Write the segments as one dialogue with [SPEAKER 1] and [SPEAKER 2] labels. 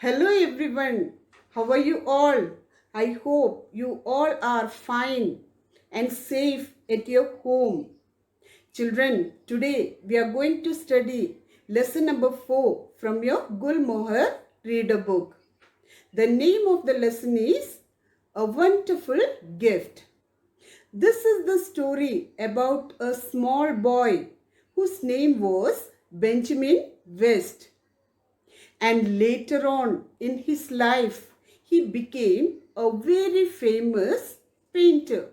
[SPEAKER 1] Hello everyone. How are you all? I hope you all are fine and safe at your home. Children, today we are going to study lesson number 4 from your Gulmohar reader book. The name of the lesson is A Wonderful Gift. This is the story about a small boy whose name was Benjamin West. And later on in his life, he became a very famous painter.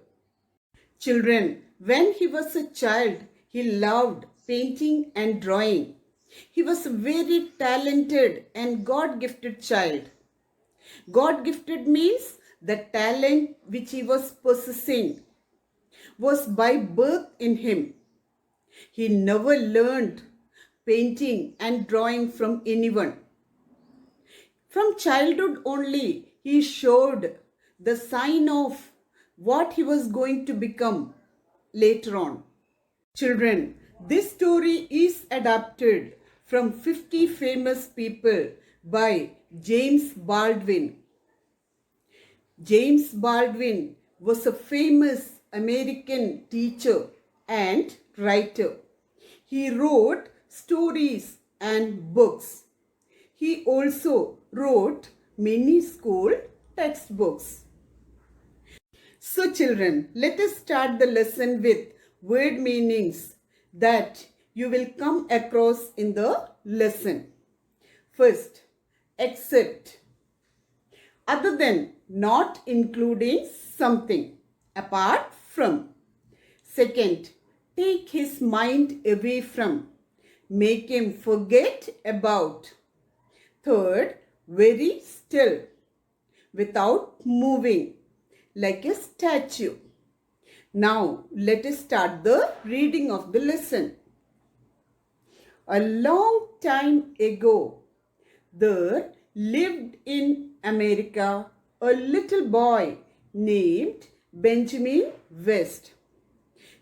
[SPEAKER 1] Children, when he was a child, he loved painting and drawing. He was a very talented and God-gifted child. God-gifted means the talent which he was possessing was by birth in him. He never learned painting and drawing from anyone. From childhood only, he showed the sign of what he was going to become later on. Children, this story is adapted from 50 Famous People by James Baldwin. James Baldwin was a famous American teacher and writer. He wrote stories and books. He also wrote many school textbooks. So children, let us start the lesson with word meanings that you will come across in the lesson. First, except, other than, not including something, apart from. Second, take his mind away from, make him forget about. Third, very still, without moving, like a statue. Now, let us start the reading of the lesson. A long time ago, there lived in America a little boy named Benjamin West.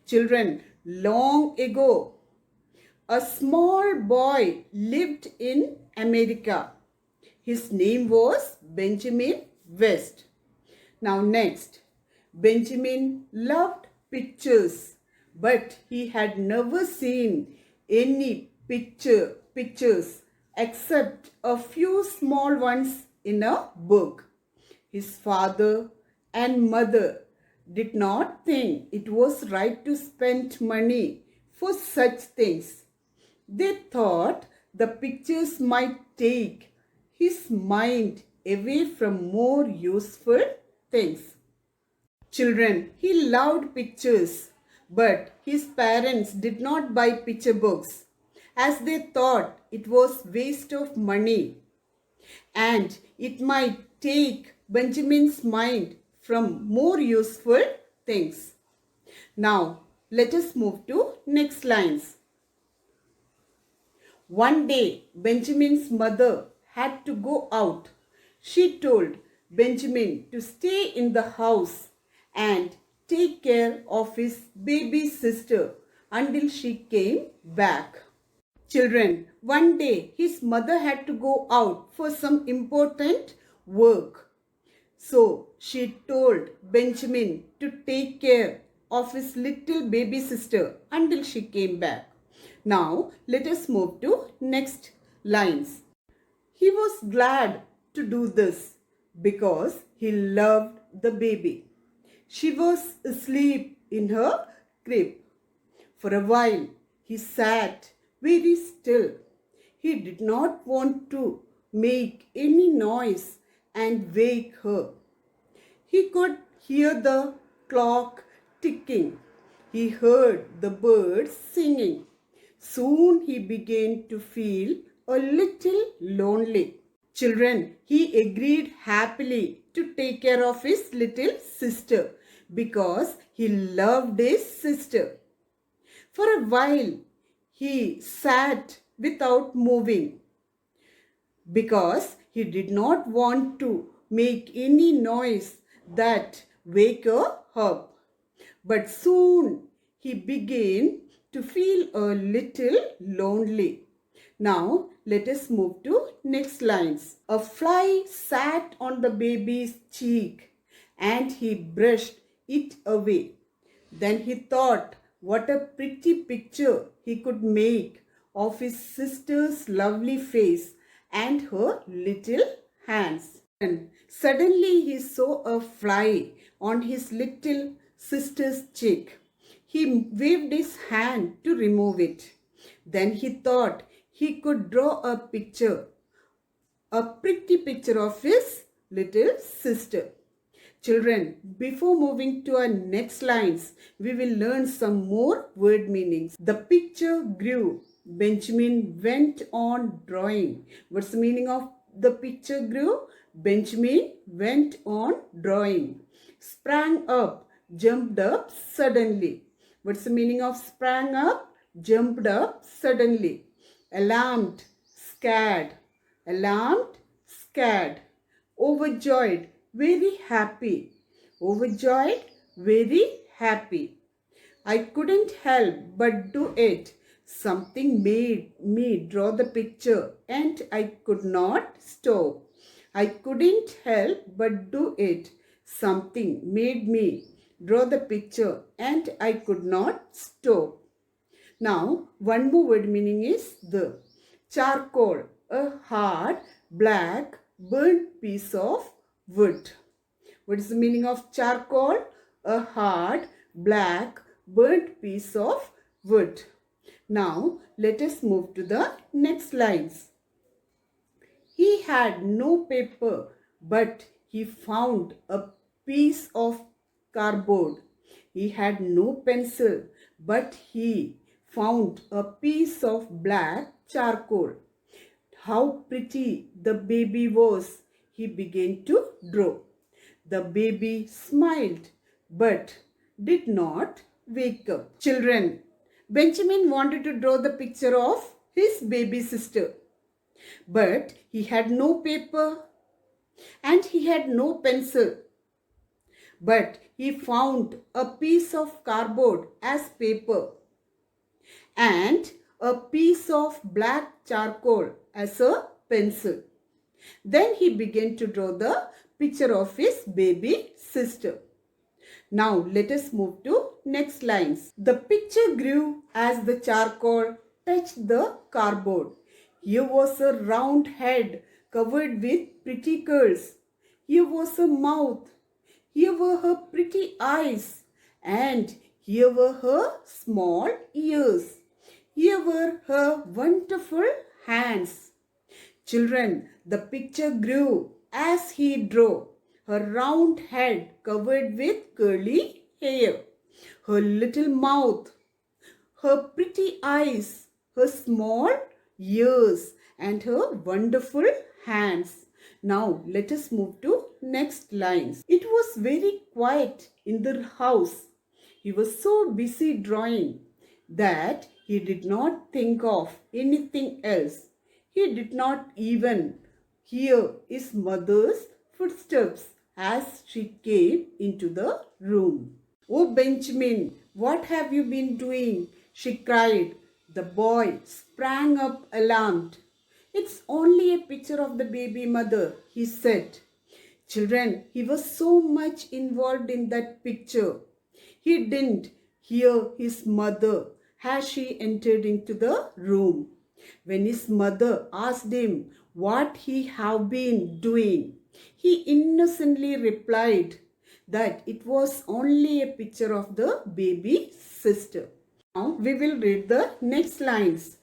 [SPEAKER 1] Children, long ago, a small boy lived in America. His name was Benjamin West. Now next, Benjamin loved pictures, but he had never seen any pictures except a few small ones in a book. His father and mother did not think it was right to spend money for such things. They thought the pictures might take his mind away from more useful things. Children, he loved pictures, but his parents did not buy picture books as they thought it was waste of money and it might take Benjamin's mind from more useful things. Now, let us move to next lines. One day, Benjamin's mother had to go out. She told Benjamin to stay in the house and take care of his baby sister until she came back. Children, one day his mother had to go out for some important work. So she told Benjamin to take care of his little baby sister until she came back. Now let us move to next lines. He was glad to do this because he loved the baby. She was asleep in her crib. For a while he sat very still. He did not want to make any noise and wake her. He could hear the clock ticking. He heard the birds singing. Soon he began to feel a little lonely. Children, he agreed happily to take care of his little sister because he loved his sister. For a while, he sat without moving because he did not want to make any noise that wake her up. But soon he began to feel a little lonely. Now let us move to next lines. A fly sat on the baby's cheek and he brushed it away. Then he thought what a pretty picture he could make of his sister's lovely face and her little hands. And suddenly he saw a fly on his little sister's cheek. He waved his hand to remove it. Then he thought he could draw a pretty picture of his little sister. Children, before moving to our next lines, we will learn some more word meanings. The picture grew. Benjamin went on drawing. What's the meaning of the picture grew? Benjamin went on drawing. Sprang up, jumped up suddenly. What's the meaning of sprang up? Jumped up suddenly. Alarmed, scared. Alarmed, scared. Overjoyed, very happy. Overjoyed, very happy. I couldn't help but do it. Something made me draw the picture and I could not stop. I couldn't help but do it. Something made me draw the picture and I could not stop. Now, one more word meaning is the. Charcoal, a hard, black, burnt piece of wood. What is the meaning of charcoal? A hard, black, burnt piece of wood. Now, let us move to the next lines. He had no paper, but he found a piece of cardboard. He had no pencil, but he found a piece of black charcoal. How pretty the baby was, he began to draw. The baby smiled, but did not wake up. Children, Benjamin wanted to draw the picture of his baby sister, but he had no paper and he had no pencil. But he found a piece of cardboard as paper and a piece of black charcoal as a pencil. Then he began to draw the picture of his baby sister. Now let us move to next lines. The picture grew as the charcoal touched the cardboard. Here was a round head covered with pretty curls. Here was a mouth. Here were her pretty eyes. And here were her small ears. Here were her wonderful hands. Children, the picture grew as he drew. Her round head covered with curly hair, her little mouth, her pretty eyes, her small ears, and her wonderful hands. Now let us move to next lines. It was very quiet in the house. He was so busy drawing that he did not think of anything else. He did not even hear his mother's footsteps as she came into the room. "Oh, Benjamin, what have you been doing?" she cried. The boy sprang up alarmed. "It's only a picture of the baby mother," he said. Children, he was so much involved in that picture. He didn't hear his mother as she entered into the room. When his mother asked him what he had been doing, he innocently replied that it was only a picture of the baby sister. Now we will read the next lines.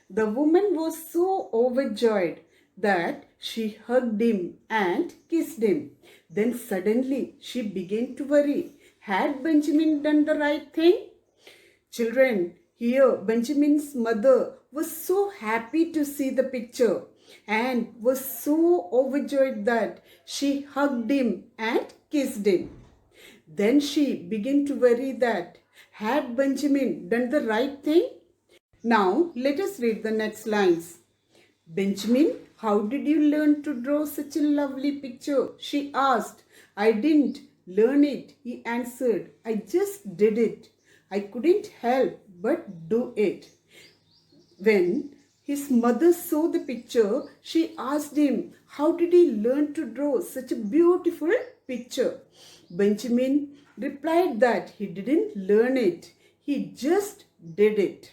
[SPEAKER 1] The woman was so overjoyed that she hugged him and kissed him. Then suddenly she began to worry. Had Benjamin done the right thing? Children, here Benjamin's mother was so happy to see the picture and was so overjoyed that she hugged him and kissed him. Then she began to worry that had Benjamin done the right thing? Now let us read the next lines. "Benjamin, how did you learn to draw such a lovely picture?" she asked. "I didn't learn it," he answered. "I just did it. I couldn't help but do it." When his mother saw the picture, she asked him, how did he learn to draw such a beautiful picture? Benjamin replied that he didn't learn it, he just did it.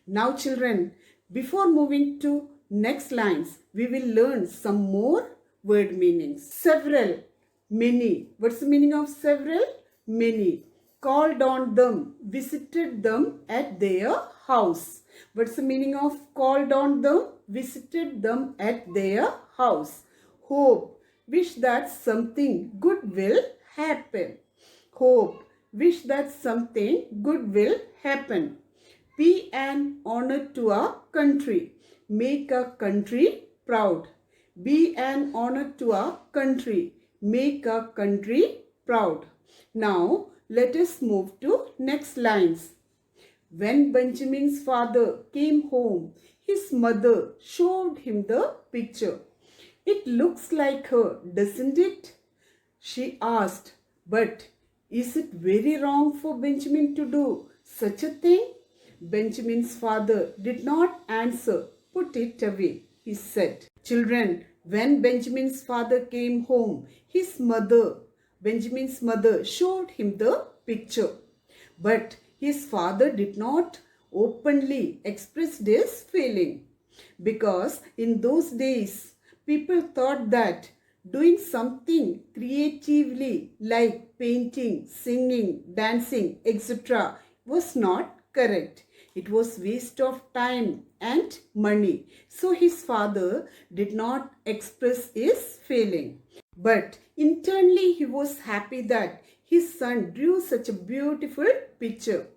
[SPEAKER 1] Now children, before moving to next lines, we will learn some more word meanings. Several, many. What's the meaning of several? Many. Called on them, visited them at their house. What's the meaning of called on them? Visited them at their house. Hope, wish that something good will happen. Hope, wish that something good will happen. Be an honor to a country. Make a country proud. Be an honor to a country. Make a country proud. Now, let us move to next lines. When Benjamin's father came home, his mother showed him the picture. It looks like her, doesn't it? She asked. But is it very wrong for Benjamin to do such a thing? Benjamin's father did not answer. Put it away, he said. Children, when Benjamin's father came home, Benjamin's mother showed him the picture. But his father did not openly express this feeling, because in those days people thought that doing something creatively like painting, singing, dancing, etc. was not correct. It was waste of time and money. So his father did not express his feeling. But internally he was happy that his son drew such a beautiful picture.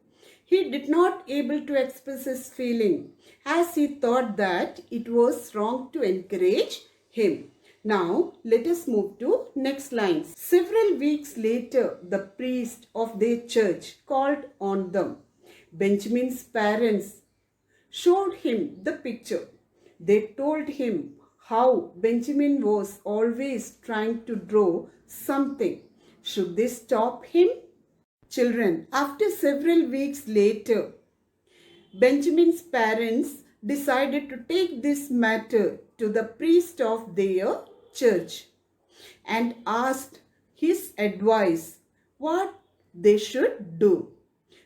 [SPEAKER 1] He did not able to express his feeling, as he thought that it was wrong to encourage him. Now let us move to next lines. Several weeks later, the priest of their church called on them. Benjamin's parents showed him the picture. They told him how Benjamin was always trying to draw something. Should they stop him? Children, after several weeks later, Benjamin's parents decided to take this matter to the priest of their church and asked his advice what they should do.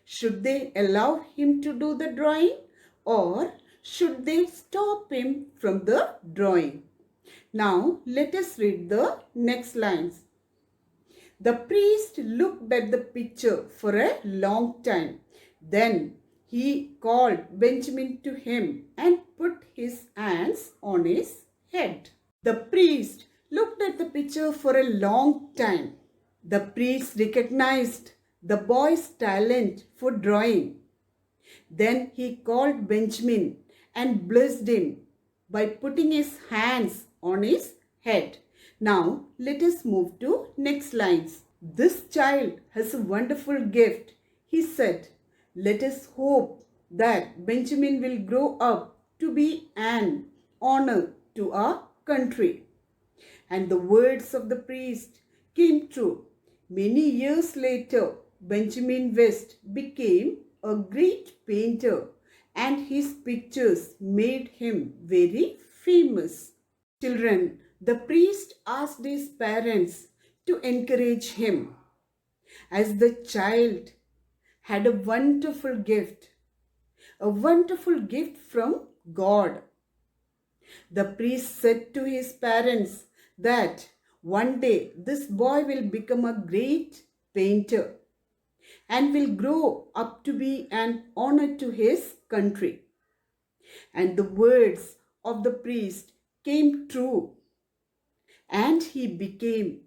[SPEAKER 1] Should they allow him to do the drawing, or should they stop him from the drawing? Now let us read the next lines. The priest looked at the picture for a long time. Then he called Benjamin to him and put his hands on his head. The priest looked at the picture for a long time. The priest recognized the boy's talent for drawing. Then he called Benjamin and blessed him by putting his hands on his head. Now let us move to next lines. This child has a wonderful gift, he said. Let us hope that Benjamin will grow up to be an honor to our country. And the words of the priest came true. Many years later, Benjamin West became a great painter, and his pictures made him very famous. Children, the priest asked his parents to encourage him, as the child had a wonderful gift from God. The priest said to his parents that one day this boy will become a great painter and will grow up to be an honor to his country. And the words of the priest came true, and he became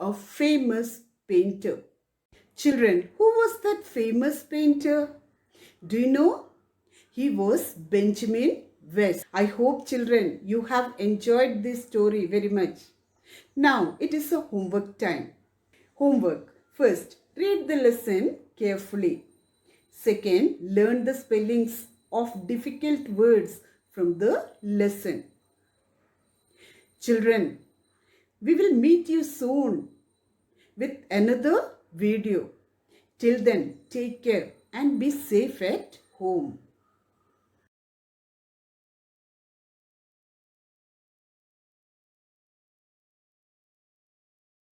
[SPEAKER 1] a famous painter. Children, who was that famous painter? Do you know? He was Benjamin West. I hope, children, you have enjoyed this story very much. Now it is a homework time. Homework. First, read the lesson carefully. Second, learn the spellings of difficult words from the lesson. Children, we will meet you soon with another video. Till then, take care and be safe at home.